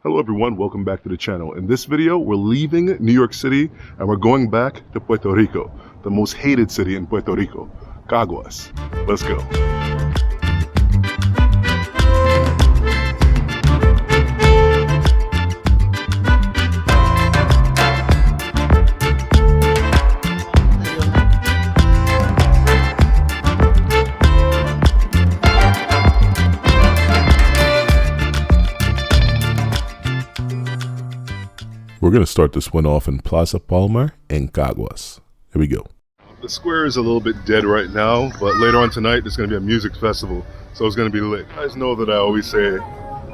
Hello everyone, welcome back to the channel. In this video, we're leaving New York City and we're going back to Puerto Rico, the most hated city in Puerto Rico, Caguas. Let's go. We're going to start this one off in Plaza Palmer in Caguas. Here we go. The square is a little bit dead right now, but later on tonight there's going to be a music festival, so it's going to be lit. You guys know that I always say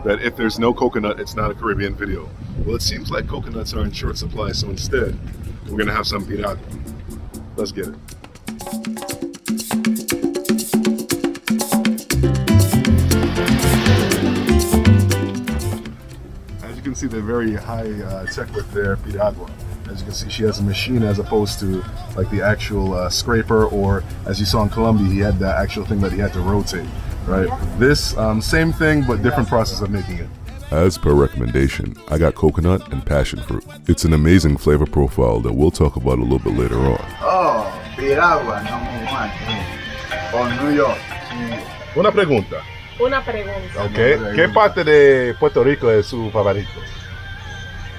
that if there's no coconut, it's not a Caribbean video. Well, it seems like coconuts are in short supply, so instead we're going to have some piragua. Let's get it. You can see the very high tech with their piragua. As you can see, she has a machine as opposed to like the actual scraper, or as you saw in Colombia, he had that actual thing that he had to rotate, right? This same thing, but different process of making it. As per recommendation, I got coconut and passion fruit. It's an amazing flavor profile that we'll talk about a little bit later on. Oh, piragua, no muy mal. Con New York. Una pregunta. Una pregunta. Okay. ¿Qué parte de Puerto Rico es su favorito?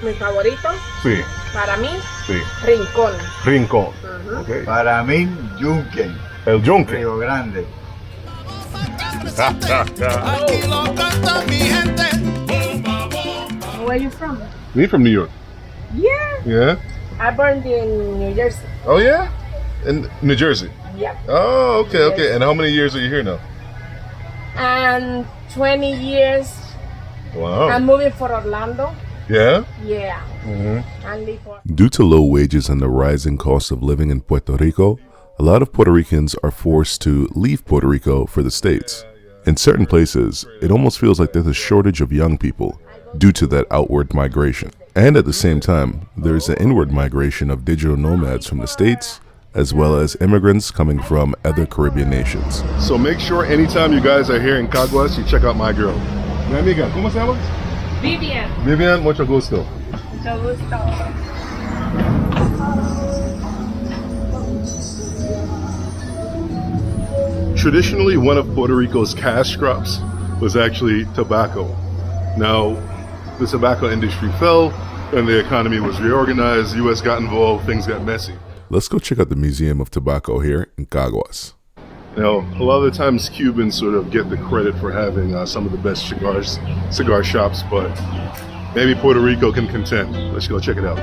Mi favorito, Sí, para mí, sí. Rincón. Rincón. Ujú. Okay. Para mí, Yunque, El yunque. Río Grande. Where are you from? Me from New York. Yeah. Yeah. I born in New Jersey. Oh yeah? In New Jersey. Yeah. Oh, okay, okay. And how many years are you here now? And 20 years. Wow. I'm moving for Orlando. Yeah? Yeah. Mm-hmm. And live for. Due to low wages and the rising cost of living in Puerto Rico, a lot of Puerto Ricans are forced to leave Puerto Rico for the States. In certain places, it almost feels like there's a shortage of young people due to that outward migration. And at the same time, there's an inward migration of digital nomads from the States, as well as immigrants coming from other Caribbean nations. So make sure anytime you guys are here in Caguas, you check out my girl. Mi amiga, ¿cómo se llama? Vivian. Vivian, mucho gusto. Mucho gusto. Traditionally, one of Puerto Rico's cash crops was actually tobacco. Now, the tobacco industry fell, and the economy was reorganized, the US got involved, things got messy. Let's go check out the Museum of Tobacco here in Caguas. Now, a lot of the times Cubans sort of get the credit for having some of the best cigar shops, but maybe Puerto Rico can contend. Let's go check it out.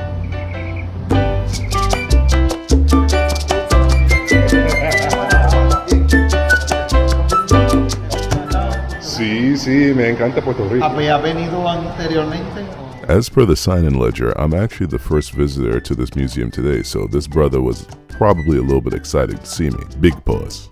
Sí, me encanta Puerto Rico. ¿Había venido anteriormente? As per the sign-in ledger, I'm actually the first visitor to this museum today, so this brother was probably a little bit excited to see me. Big pause.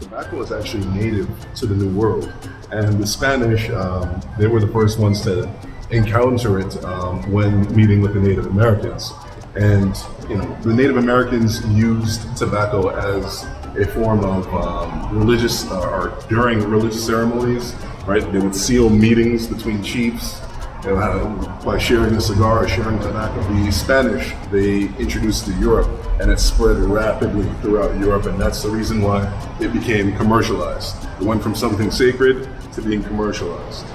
Tobacco is actually native to the New World, and the Spanish, they were the first ones to encounter it when meeting with the Native Americans. And the Native Americans used tobacco as a form of religious or during religious ceremonies, right? They would seal meetings between chiefs by sharing a cigar or sharing tobacco. The Spanish, they introduced it to Europe, and it spread rapidly throughout Europe, and that's the reason why it became commercialized. It went from something sacred to being commercialized.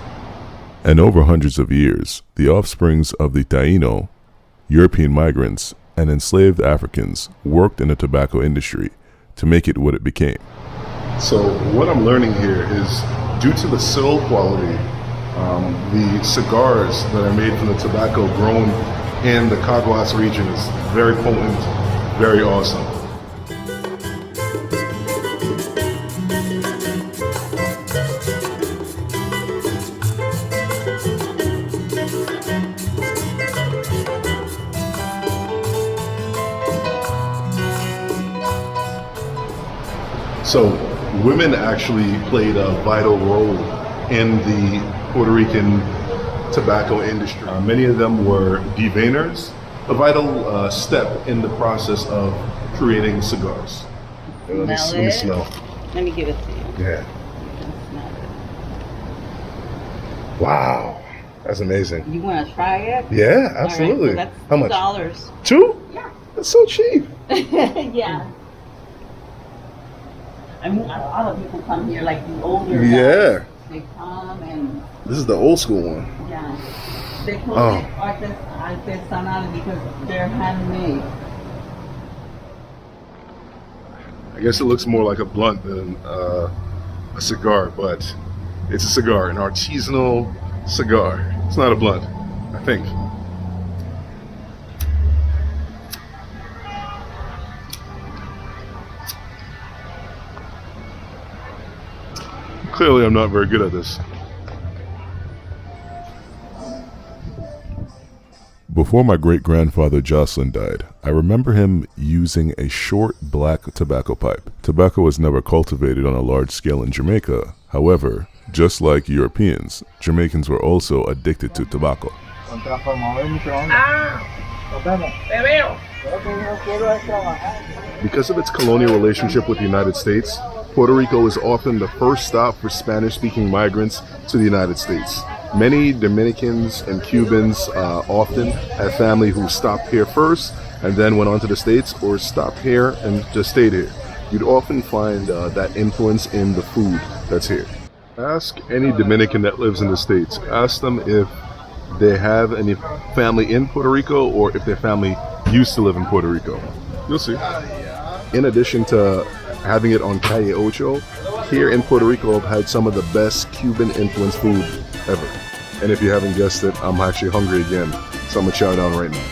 And over hundreds of years, the offsprings of the Taino, European migrants, and enslaved Africans worked in the tobacco industry to make it what it became. So what I'm learning here is, due to the soil quality, the cigars that are made from the tobacco grown in the Caguas region is very potent, very awesome. So women actually played a vital role in the Puerto Rican tobacco industry. Many of them were deveiners, a vital step in the process of creating cigars. Let me smell. Let me give it to you. Yeah. You can smell it. Wow. That's amazing. You want to try it? Yeah, absolutely. All right, so that's How much? $2. $2? Yeah. That's so cheap. Yeah. I mean, a lot of people come here, like the older Yeah. guys. They come and, This is the old school one. yeah. They call Oh. it artesanal because they're handmade. I guess it looks more like a blunt than a cigar, but it's a cigar, an artisanal cigar. It's not a blunt, I think. Clearly, I'm not very good at this. Before my great-grandfather Jocelyn died, I remember him using a short black tobacco pipe. Tobacco was never cultivated on a large scale in Jamaica. However, just like Europeans, Jamaicans were also addicted to tobacco. Te veo. Because of its colonial relationship with the United States, Puerto Rico is often the first stop for Spanish-speaking migrants to the United States. Many Dominicans and Cubans often have family who stopped here first and then went on to the States, or stopped here and just stayed here. You'd often find that influence in the food that's here. Ask any Dominican that lives in the States. Ask them if they have any family in Puerto Rico or if their family used to live in Puerto Rico. You'll see. In addition to having it on Calle Ocho, here in Puerto Rico I've had some of the best Cuban influenced food ever. And if you haven't guessed it, I'm actually hungry again, so I'm gonna chow down right now.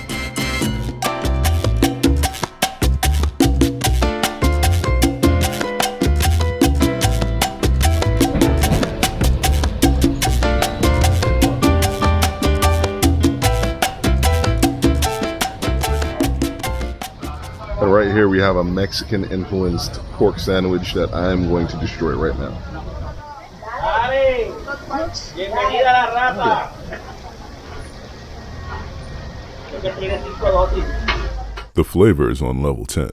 And right here we have a Mexican influenced pork sandwich that I'm going to destroy right now. The flavor is on level 10.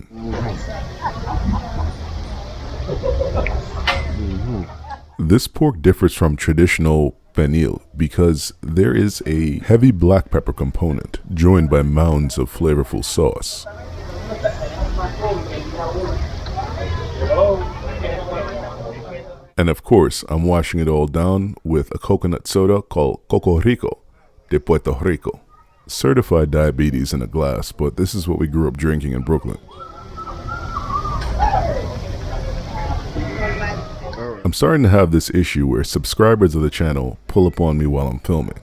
This pork differs from traditional pernil because there is a heavy black pepper component joined by mounds of flavorful sauce. And of course, I'm washing it all down with a coconut soda called Coco Rico de Puerto Rico. Certified diabetes in a glass, but this is what we grew up drinking in Brooklyn. I'm starting to have this issue where subscribers of the channel pull up on me while I'm filming.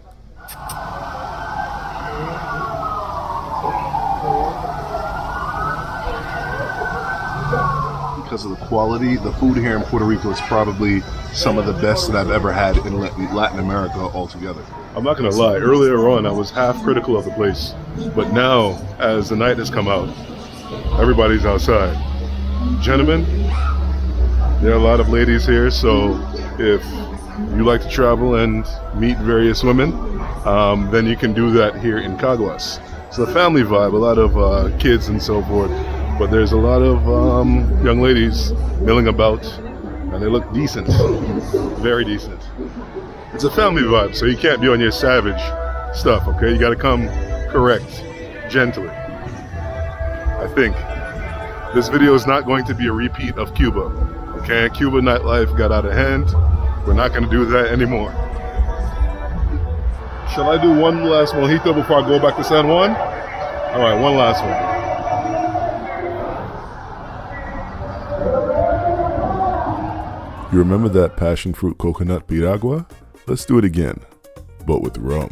Because of the quality, the food here in Puerto Rico is probably some of the best that I've ever had in Latin America altogether. I'm not gonna lie, earlier on I was half critical of the place, but now, as the night has come out, everybody's outside. Gentlemen, there are a lot of ladies here, so if you like to travel and meet various women, then you can do that here in Caguas. It's a family vibe, a lot of kids and so forth. But there's a lot of young ladies milling about, and they look decent, very decent. It's a family vibe, so you can't be on your savage stuff, okay? You gotta come correct, gently. I think. This video is not going to be a repeat of Cuba, okay? Cuba nightlife got out of hand. We're not gonna do that anymore. Shall I do one last mojito before I go back to San Juan? All right, one last one. You remember that passion fruit coconut piragua? Let's do it again, but with rum.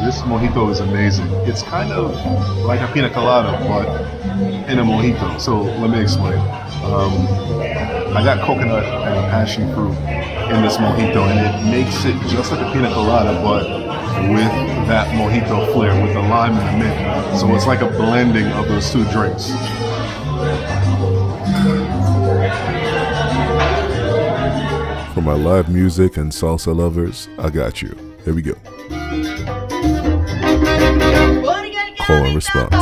This mojito is amazing. It's kind of like a pina colada, but in a mojito. So let me explain. I got coconut and passion fruit in this mojito, and it makes it just like a pina colada, but with that mojito flair, with the lime and the mint. So it's like a blending of those two drinks. For my live music and salsa lovers, I got you. Here we go. Call and response.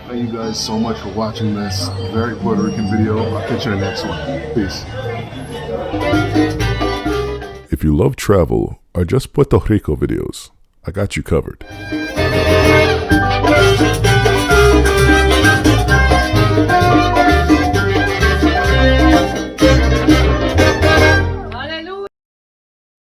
Thank you guys so much for watching this very Puerto Rican video. I'll catch you in the next one. Peace. If you love travel or just Puerto Rico videos, I got you covered.